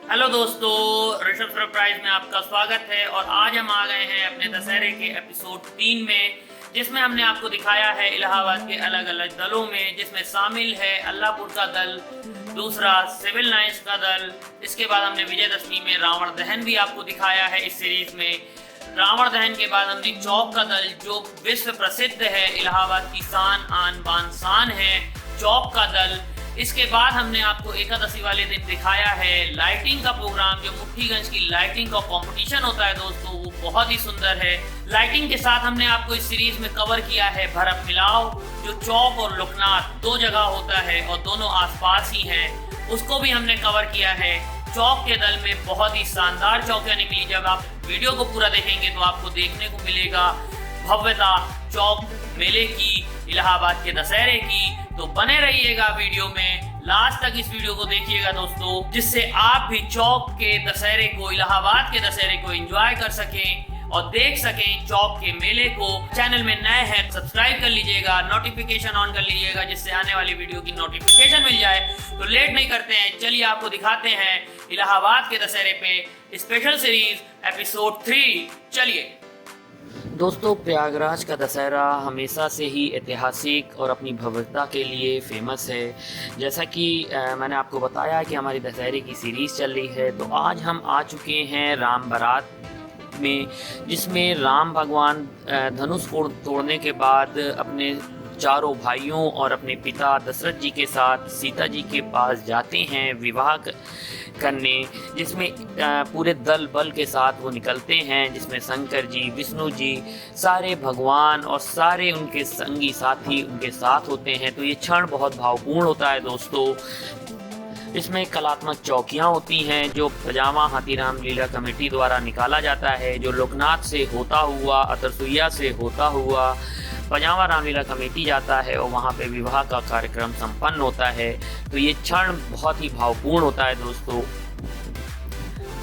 Hello दोस्तों, Rishabh surprise में आपका स्वागत है। और आज हम आ गए हैं अपने दशहरे के एपिसोड 3 में, जिसमें हमने आपको दिखाया है इलाहाबाद के अलग अलग दलों में, जिसमें शामिल है अल्लाहपुर का दल, दूसरा सिविल लाइंस का दल। इसके बाद हमने विजयदशमी में रावण दहन भी आपको दिखाया है। इस सीरीज में रावण दहन के बाद हमने चौक का दल, जो विश्व प्रसिद्ध है, इलाहाबाद की शान आन बान शान है, चौक का दल। इसके बाद हमने आपको एकादशी वाले दिन दिखाया है लाइटिंग का प्रोग्राम, जो मुट्ठीगंज की लाइटिंग का कंपटीशन होता है दोस्तों, वो बहुत ही सुंदर है। लाइटिंग के साथ हमने आपको इस सीरीज में कवर किया है भरत मिलाव, जो चौक और लोकनाथ दो जगह होता है और दोनों आसपास ही हैं, उसको भी हमने कवर किया है। चौक के दल में बहुत ही शानदार चौकियां निकली। जब आप वीडियो को पूरा देखेंगे तो आपको देखने को मिलेगा भव्यता चौक मेले की, इलाहाबाद के दशहरे की। तो बने रहिएगा वीडियो में, लास्ट तक इस वीडियो को देखिएगा दोस्तों, जिससे आप भी चौक के दशहरे को, इलाहाबाद के दशहरे को एंजॉय कर सकें और देख सकें चौक के मेले को। चैनल में नए हैं सब्सक्राइब कर लीजिएगा, नोटिफिकेशन ऑन कर लीजिएगा, जिससे आने वाली वीडियो की नोटिफिकेशन मिल जाए। तो लेट नहीं करते हैं, चलिए आपको दिखाते हैं इलाहाबाद के दशहरे पे स्पेशल सीरीज एपिसोड 3। चलिए दोस्तों, प्रयागराज का दशहरा हमेशा से ही ऐतिहासिक और अपनी भव्यता के लिए फेमस है। जैसा कि मैंने आपको बताया कि हमारी दशहरे की सीरीज़ चल रही है, तो आज हम आ चुके हैं राम बारात में, जिसमें राम भगवान धनुष तोड़ने के बाद अपने चारों भाइयों और अपने पिता दशरथ जी के साथ सीता जी के पास जाते हैं विवाह करने, जिसमें पूरे दल बल के साथ वो निकलते हैं, जिसमें शंकर जी, विष्णु जी, सारे भगवान और सारे उनके संगी साथी उनके साथ होते हैं। तो ये क्षण बहुत भावपूर्ण होता है दोस्तों। इसमें कलात्मक चौकियाँ होती हैं, जो पजामा हाथीराम लीला कमेटी द्वारा निकाला जाता है, जो लोकनाथ से होता हुआ, अतरसुइया से होता हुआ पजामा रामलीला कमेटी जाता है और वहाँ पे विवाह का कार्यक्रम संपन्न होता है। तो ये क्षण बहुत ही भावपूर्ण होता है दोस्तों।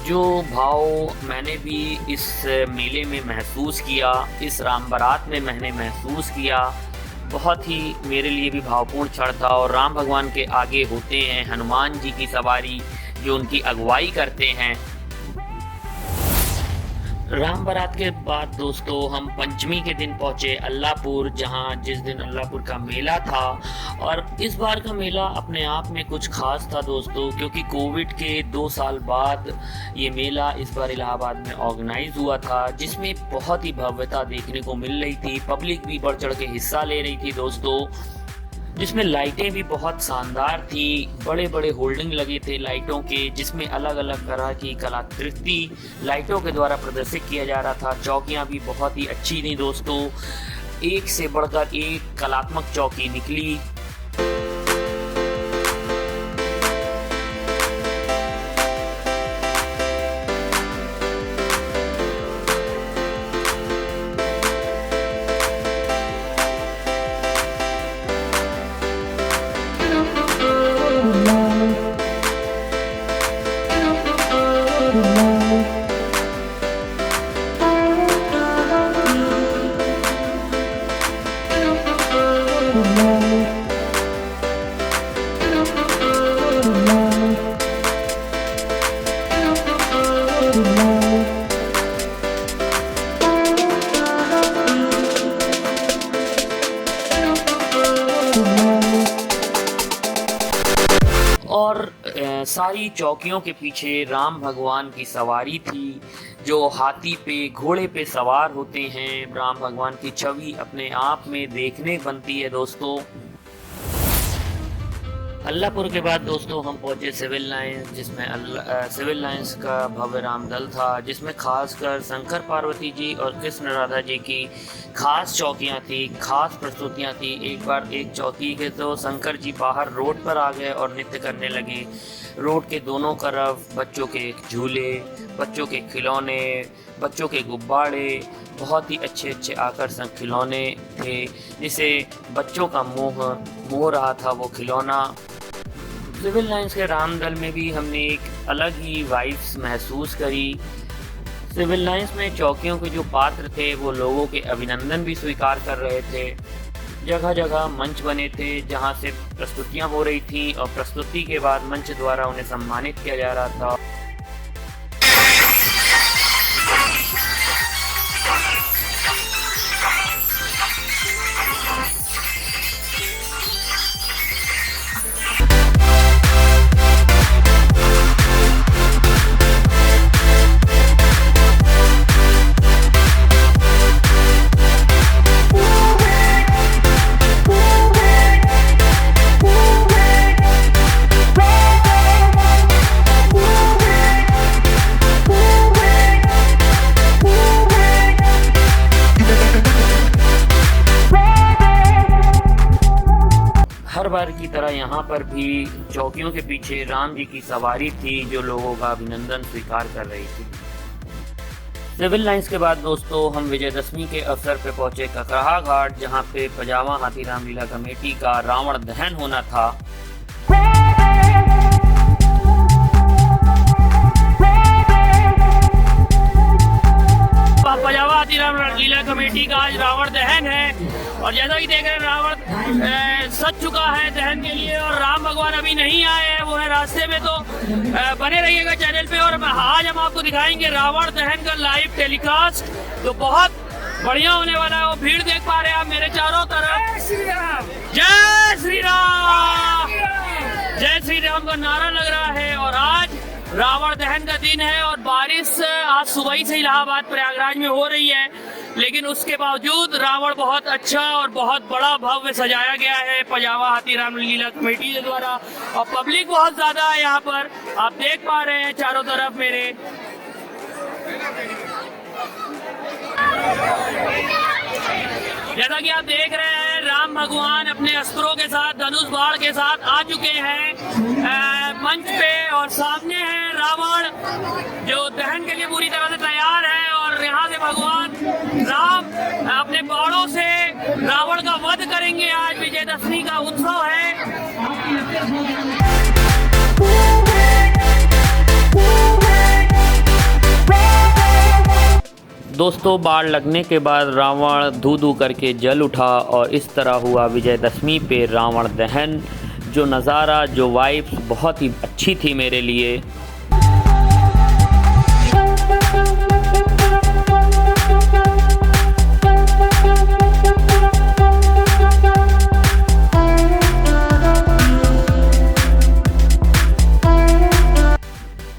जो भाव मैंने भी इस मेले में महसूस किया, इस राम बारात में मैंने महसूस किया, बहुत ही मेरे लिए भी भावपूर्ण क्षण था। और राम भगवान के आगे होते हैं हनुमान जी की सवारी, जो उनकी अगुवाई करते हैं। राम बारात के बाद दोस्तों हम पंचमी के दिन पहुंचे अल्लाहपुर, जिस दिन अल्लाहपुर का मेला था। और इस बार का मेला अपने आप में कुछ खास था दोस्तों, क्योंकि कोविड के 2 साल बाद ये मेला इस बार इलाहाबाद में ऑर्गेनाइज हुआ था, जिसमें बहुत ही भव्यता देखने को मिल रही थी। पब्लिक भी बढ़ चढ़ के हिस्सा ले रही थी दोस्तों, जिसमें लाइटें भी बहुत शानदार थी। बड़े बड़े होल्डिंग लगे थे लाइटों के, जिसमें अलग अलग तरह की कलाकृति लाइटों के द्वारा प्रदर्शित किया जा रहा था। चौकियां भी बहुत ही अच्छी थी दोस्तों, एक से बढ़कर एक कलात्मक चौकी निकली। और सारी चौकियों के पीछे राम भगवान की सवारी थी, जो हाथी पे, घोड़े पे सवार होते हैं। राम भगवान की छवि अपने आप में देखने बनती है दोस्तों। अल्लाहपुर के बाद दोस्तों हम पहुंचे सिविल लाइंस, जिसमें सिविल लाइंस का भव्य राम दल था, जिसमें खासकर शंकर पार्वती जी और कृष्ण राधा जी की खास चौकियां थी, खास प्रस्तुतियां थी। एक बार एक चौकी के तो शंकर जी बाहर रोड पर आ गए और नृत्य करने लगे। रोड के दोनों तरफ बच्चों के झूले, बच्चों के खिलौने, बच्चों के गुब्बारे, बहुत ही अच्छे अच्छे आकर्षक खिलौने थे, जिसे बच्चों का मोह रहा था वो खिलौना। सिविल लाइंस के राम दल में भी हमने एक अलग ही वाइब्स महसूस करी। सिविल लाइंस में चौकियों के जो पात्र थे वो लोगों के अभिनंदन भी स्वीकार कर रहे थे। जगह जगह मंच बने थे जहां से प्रस्तुतियां हो रही थी और प्रस्तुति के बाद मंच द्वारा उन्हें सम्मानित किया जा रहा था। यहाँ पर भी चौकियों के पीछे राम जी की सवारी थी जो लोगों का अभिनंदन स्वीकार कर रही थी। सिविल लाइंस के बाद दोस्तों हम विजयदशमी के अवसर पे पहुंचे ककराहा घाट, जहाँ पे पजामा हाथीराम लीला कमेटी का रावण दहन होना था। पजामा हाथीराम लीला कमेटी का आज रावण दहन है और जैसा कि देख रहे हैं रावण सज चुका है दहन के लिए और राम भगवान अभी नहीं आए हैं, वो है रास्ते में। तो बने रहिएगा चैनल पे। और आज हम आपको दिखाएंगे रावण दहन का लाइव टेलीकास्ट, तो बहुत बढ़िया होने वाला है। वो भीड़ देख पा रहे हैं आप मेरे चारों तरफ। जय श्री राम, जय श्री राम का नारा लग रहा है। और आज रावण दहन का दिन है और बारिश आज सुबह ही से इलाहाबाद प्रयागराज में हो रही है, लेकिन उसके बावजूद रावण बहुत अच्छा और बहुत बड़ा भव्य सजाया गया है पजामा हाथीराम लीला कमेटी के द्वारा। और पब्लिक बहुत ज्यादा है यहाँ पर, आप देख पा रहे हैं चारों तरफ मेरे। जैसा कि आप देख रहे हैं राम भगवान अपने अस्त्रों के साथ, धनुष बाण के साथ आ चुके हैं मंच पे और सामने है रावण जो दहन के लिए पूरी तरह से तैयार है। और यहाँ से भगवान राम अपने बाणों से रावण का वध करेंगे। आज विजयदशमी का उत्सव है। दोस्तों बाढ़ लगने के बाद रावण धू धू करके जल उठा और इस तरह हुआ विजयदशमी पे रावण दहन। जो नज़ारा, जो वाइब्स बहुत ही अच्छी थी मेरे लिए।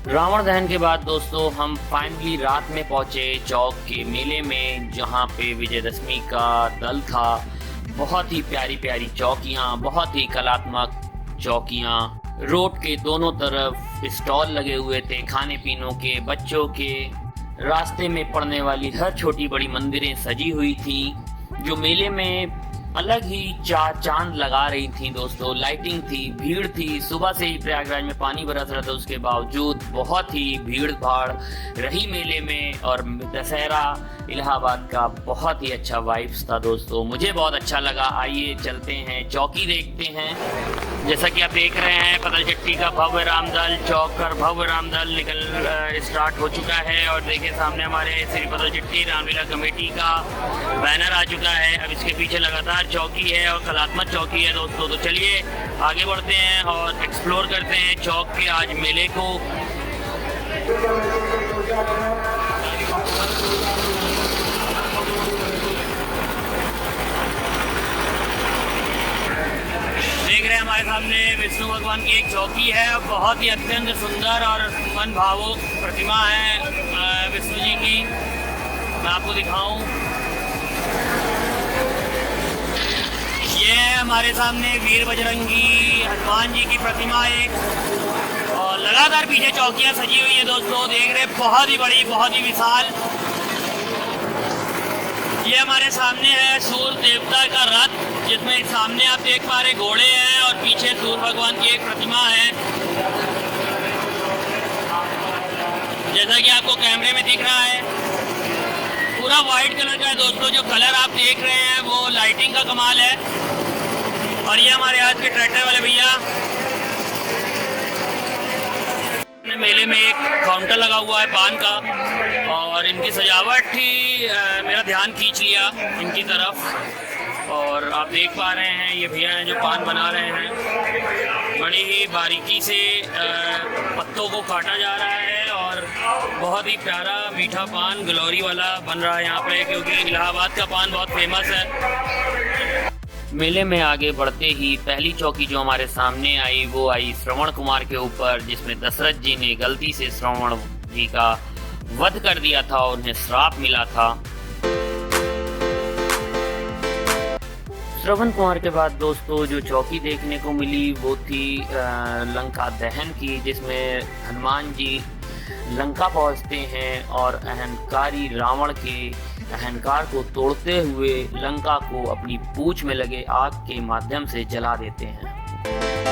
रावण दहन के बाद दोस्तों हम फाइनली रात में पहुंचे चौक के मेले में, जहां पे विजयदशमी का दल था। बहुत ही प्यारी प्यारी चौकियां, बहुत ही कलात्मक चौकियां। रोड के दोनों तरफ स्टॉल लगे हुए थे खाने पीनों के, बच्चों के। रास्ते में पड़ने वाली हर छोटी बड़ी मंदिरें सजी हुई थी, जो मेले में अलग ही चार चांद लगा रही थी दोस्तों। लाइटिंग थी, भीड़ थी। सुबह से ही प्रयागराज में पानी बरस रहा था, उसके बावजूद बहुत ही भीड़ भाड़ रही मेले में। और दशहरा इलाहाबाद का बहुत ही अच्छा वाइब्स था दोस्तों, मुझे बहुत अच्छा लगा। आइए चलते हैं, चौकी देखते हैं। जैसा कि आप देख रहे हैं पतलचट्टी का भव्य रामदल, चौक पर भव्य रामदल निकल स्टार्ट हो चुका है। और देखिए सामने हमारे श्री पतलचट्टी रामलीला कमेटी का बैनर आ चुका है। अब इसके पीछे लगातार चौकी है और कलात्मक चौकी है दोस्तों। तो चलिए आगे बढ़ते हैं और एक्सप्लोर करते हैं चौक के आज मेले को। देख रहे हैं हमारे सामने विष्णु भगवान की एक चौकी है, बहुत ही अत्यंत सुंदर और मन भावुक प्रतिमा है विष्णु जी की। मैं आपको दिखाऊं, ये हमारे सामने वीर बजरंगी हनुमान जी की प्रतिमा एक, और लगातार पीछे चौकियां सजी हुई है दोस्तों। देख रहे हैं बहुत ही बड़ी, बहुत ही विशाल। ये हमारे सामने है सूर्य देवता का रथ, जिसमें सामने आप देख पा रहे घोड़े हैं और पीछे सूर्य भगवान की एक प्रतिमा है, जैसा कि आपको कैमरे में दिख रहा है। पूरा वाइट कलर का है दोस्तों। जो कलर आप देख रहे हैं वो लाइटिंग का कमाल है। और ये हमारे आज के ट्रैक्टर वाले भैया, मेले में एक काउंटर लगा हुआ है पान का, और इनकी सजावट ही मेरा ध्यान खींच लिया इनकी तरफ। और आप देख पा रहे हैं ये भैया हैं जो पान बना रहे हैं। बड़ी ही बारीकी से पत्तों को काटा जा रहा है और बहुत ही प्यारा मीठा पान गलौरी वाला बन रहा है यहाँ पे, क्योंकि इलाहाबाद का पान बहुत फेमस है। मेले में आगे बढ़ते ही पहली चौकी जो हमारे सामने आई वो आई श्रवण कुमार के ऊपर, जिसमें दशरथ जी ने गलती से श्रवण जी का वध कर दिया था और उन्हें श्राप मिला था। श्रवण कुमार के बाद दोस्तों जो चौकी देखने को मिली वो थी लंका दहन की, जिसमें हनुमान जी लंका पहुंचते हैं और अहंकारी रावण के अहंकार को तोड़ते हुए लंका को अपनी पूंछ में लगे आग के माध्यम से जला देते हैं।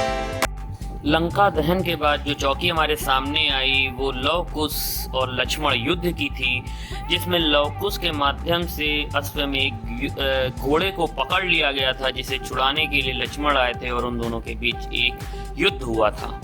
लंका दहन के बाद जो चौकी हमारे सामने आई वो लव कुश और लक्ष्मण युद्ध की थी, जिसमें लव कुश के माध्यम से अश्वमेध घोड़े को पकड़ लिया गया था, जिसे छुड़ाने के लिए लक्ष्मण आए थे और उन दोनों के बीच एक युद्ध हुआ था।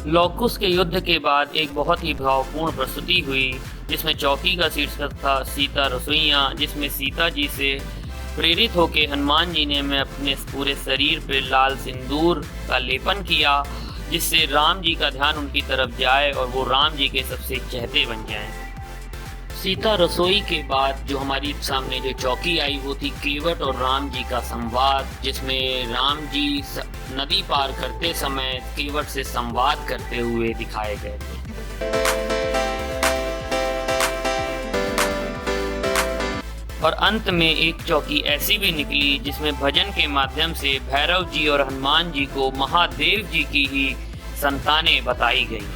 लव कुश के युद्ध के बाद एक बहुत ही भावपूर्ण प्रस्तुति हुई, जिसमें चौकी का शीर्षक था सीता रसोइयाँ, जिसमें सीता जी से प्रेरित होकर हनुमान जी ने अपने पूरे शरीर पे लाल सिंदूर का लेपन किया, जिससे राम जी का ध्यान उनकी तरफ जाए और वो राम जी के सबसे चहेते बन जाएं। सीता रसोई के बाद जो हमारी सामने जो चौकी आई वो थी केवट और राम जी का संवाद, जिसमें राम जी नदी पार करते समय केवट से संवाद करते हुए दिखाए गए थे। और अंत में एक चौकी ऐसी भी निकली जिसमें भजन के माध्यम से भैरव जी और हनुमान जी को महादेव जी की ही संतानें बताई गई।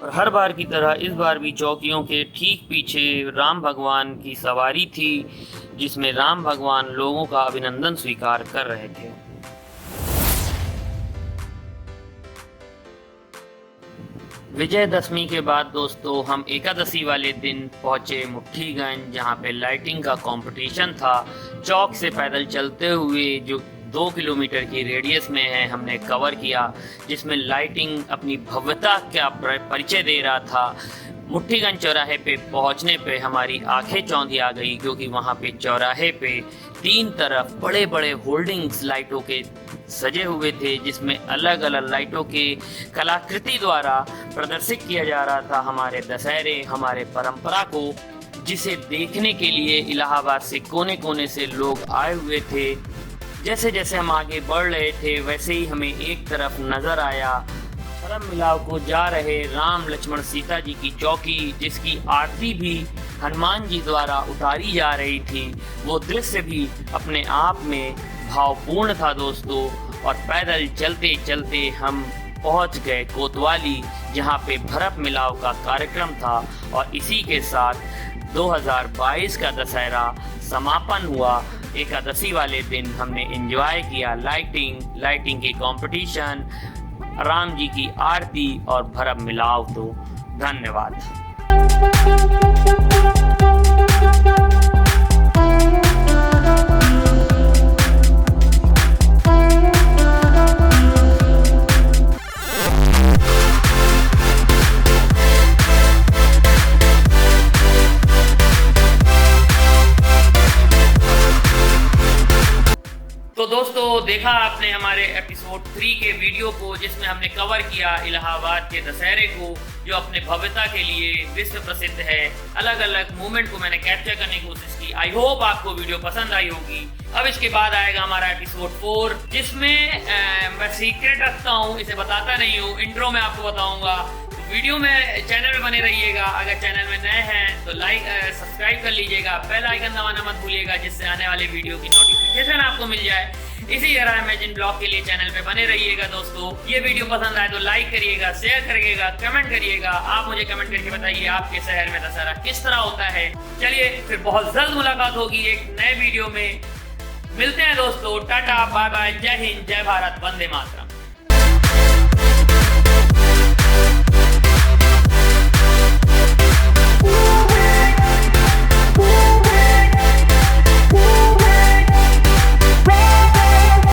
और हर बार की तरह इस बार भी चौकियों के ठीक पीछे राम भगवान की सवारी थी, जिसमें राम भगवान लोगों का अभिनंदन स्वीकार कर रहे थे। विजयदशमी के बाद दोस्तों हम एकादशी वाले दिन पहुंचे मुट्ठीगंज, जहां पे लाइटिंग का कंपटीशन था। चौक से पैदल चलते हुए जो 2 किलोमीटर की रेडियस में है हमने कवर किया, जिसमें लाइटिंग अपनी भव्यता का परिचय दे रहा था। मुट्ठीगंज चौराहे पे पहुंचने पे हमारी आंखें चौंधी आ गई, क्योंकि वहां पे चौराहे पे 3 तरफ बड़े बड़े होल्डिंग्स लाइटों के सजे हुए थे, जिसमें अलग अलग लाइटों के कलाकृति द्वारा प्रदर्शित किया जा रहा था हमारे दशहरे, हमारे परंपरा को, जिसे देखने के लिए इलाहाबाद से कोने कोने से लोग आए हुए थे। जैसे जैसे हम आगे बढ़ रहे थे वैसे ही हमें एक तरफ नजर आया परम मिलाव को जा रहे राम लक्ष्मण सीता जी की चौकी, जिसकी आरती भी हनुमान जी द्वारा उतारी जा रही थी। वो दृश्य भी अपने आप में भावपूर्ण था दोस्तों। और पैदल चलते चलते हम पहुंच गए कोतवाली, जहां पे भरत मिलाव का कार्यक्रम था। और इसी के साथ 2022 का दशहरा समापन हुआ। एकादशी वाले दिन हमने एंजॉय किया लाइटिंग के कंपटीशन, राम जी की आरती और भरत मिलाव। तो धन्यवाद। तो दोस्तों देखा आपने हमारे एपिसोड 3 के वीडियो को, जिसमें हमने कवर किया इलाहाबाद के दशहरे को, जो अपने भव्यता के लिए विश्व प्रसिद्ध है। अलग अलग मूवमेंट को मैंने कैप्चर करने की कोशिश की। आई होप आपको वीडियो पसंद आई होगी। अब इसके बाद आएगा हमारा एपिसोड 4, जिसमें मैं सीक्रेट रखता हूँ, इसे बताता नहीं हूँ, इंट्रो में आपको बताऊंगा। वीडियो में चैनल में बने रहिएगा। अगर चैनल में नए हैं तो लाइक सब्सक्राइब कर लीजिएगा, बेल आइकन दबाना मत भूलिएगा, जिससे आने वाले वीडियो की नोटिफिकेशन आपको मिल जाए। इसी तरह इमेजिन ब्लॉग के लिए चैनल पे बने रहिएगा दोस्तों। ये वीडियो पसंद आए तो लाइक करिएगा, शेयर करिएगा, कमेंट करिएगा। आप मुझे कमेंट करके बताइए आपके शहर में दशहरा किस तरह होता है। चलिए फिर बहुत जल्द मुलाकात होगी एक नए वीडियो में। मिलते हैं दोस्तों। टाटा बाय बाय, जय हिंद, जय भारत, वंदे मातरम।